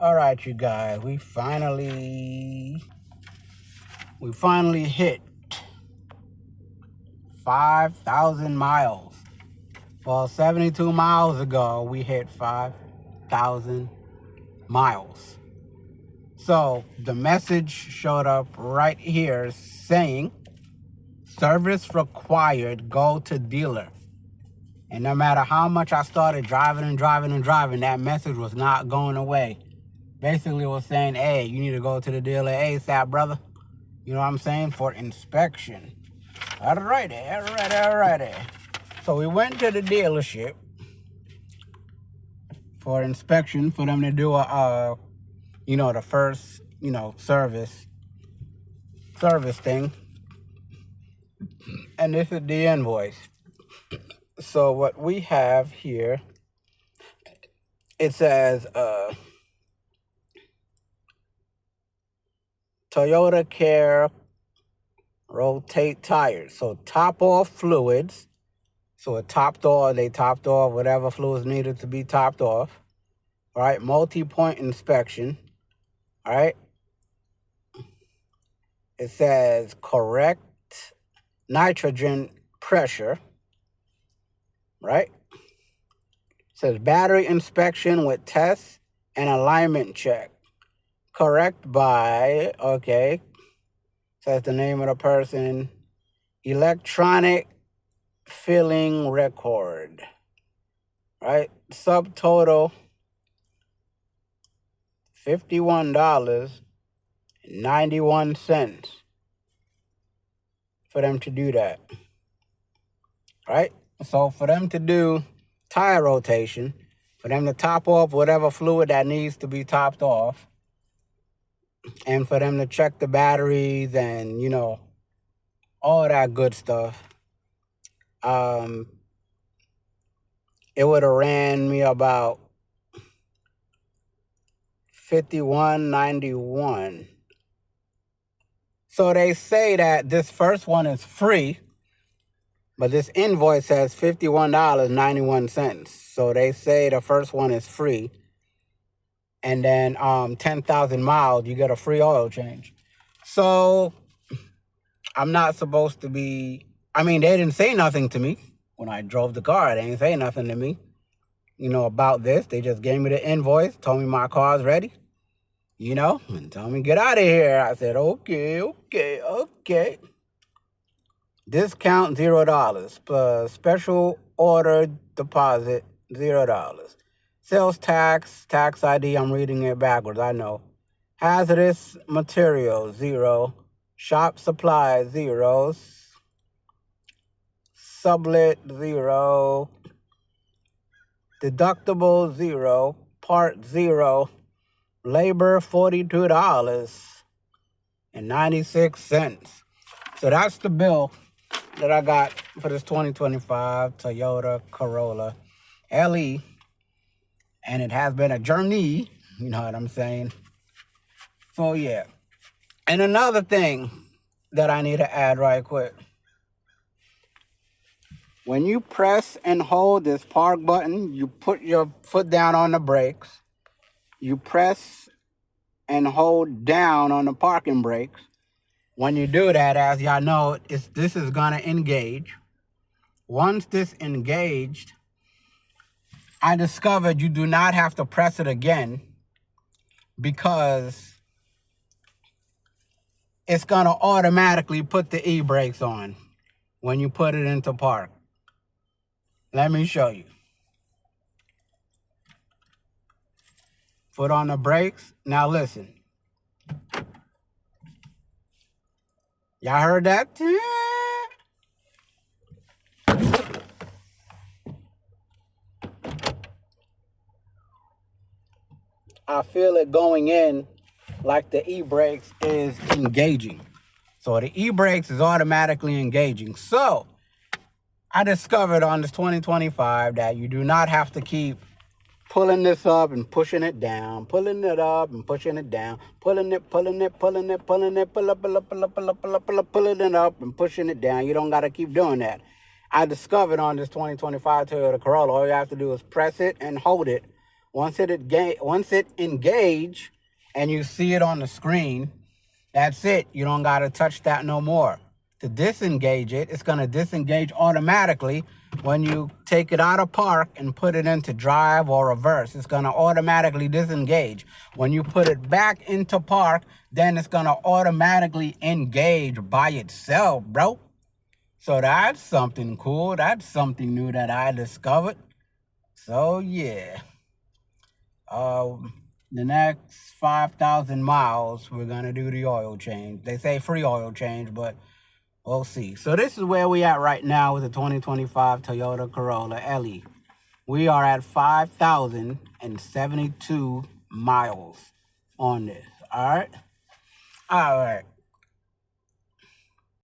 All right, you guys, we finally hit 5,000 miles. Well, 72 miles ago, we hit 5,000 miles. So the message showed up right here saying, service required, go to dealer. And no matter how much I started driving, that message was not going away. Basically, it was saying, hey, you need to go to the dealer ASAP, brother. You know what I'm saying? For inspection. Alrighty. So we went to the dealership for inspection for them to do the first, service thing. And this is the invoice. So what we have here, it says Toyota Care rotate tires. So top off fluids. So they topped off whatever fluids needed to be topped off. All right, multi-point inspection. All right. It says correct nitrogen pressure. Right? It says battery inspection with test and alignment check. Correct by, okay. Says the name of the person. Electronic filling record. Right? Subtotal $51.91 for them to do that. Right? So for them to do tire rotation, for them to top off whatever fluid that needs to be topped off, and for them to check the batteries and, all that good stuff, it would have ran me about $51.91. So they say that this first one is free, but this invoice says $51.91. So they say the first one is free. And then 10,000 miles, you get a free oil change. So I'm not supposed to be, they didn't say nothing to me when I drove the car. They didn't say nothing to me, about this. They just gave me the invoice, told me my car's ready, and told me get out of here. I said, okay. Discount $0. Special order deposit $0. Sales tax ID, I'm reading it backwards, I know. Hazardous materials, $0. Shop supplies, $0. Sublet, $0. Deductible, $0. Part, $0. Labor, $42.96. So that's the bill that I got for this 2025 Toyota Corolla LE. And it has been a journey, you know what I'm saying? So, yeah. And another thing that I need to add right quick. When you press and hold this park button, you put your foot down on the brakes. You press and hold down on the parking brakes. When you do that, as y'all know, this is going to engage. Once this engaged, I discovered you do not have to press it again because it's going to automatically put the e-brakes on when you put it into park. Let me show you. Foot on the brakes. Now listen. Y'all heard that? I feel it going in like the e-brakes is engaging. So the e-brakes is automatically engaging. So I discovered on this 2025 that you do not have to keep pulling this up and pushing it down, pulling it up and pushing it down, pulling it, pull it up and pushing it down. You don't got to keep doing that. I discovered on this 2025 Toyota Corolla, all you have to do is press it and hold it Once it engage and you see it on the screen, that's it. You don't got to touch that no more. To disengage it, it's going to disengage automatically when you take it out of park and put it into drive or reverse. It's going to automatically disengage. When you put it back into park, then it's going to automatically engage by itself, bro. So that's something cool. That's something new that I discovered. So yeah. The next 5,000 miles, we're going to do the oil change. They say free oil change, but we'll see. So this is where we at right now with the 2025 Toyota Corolla LE. We are at 5,072 miles on this. All right.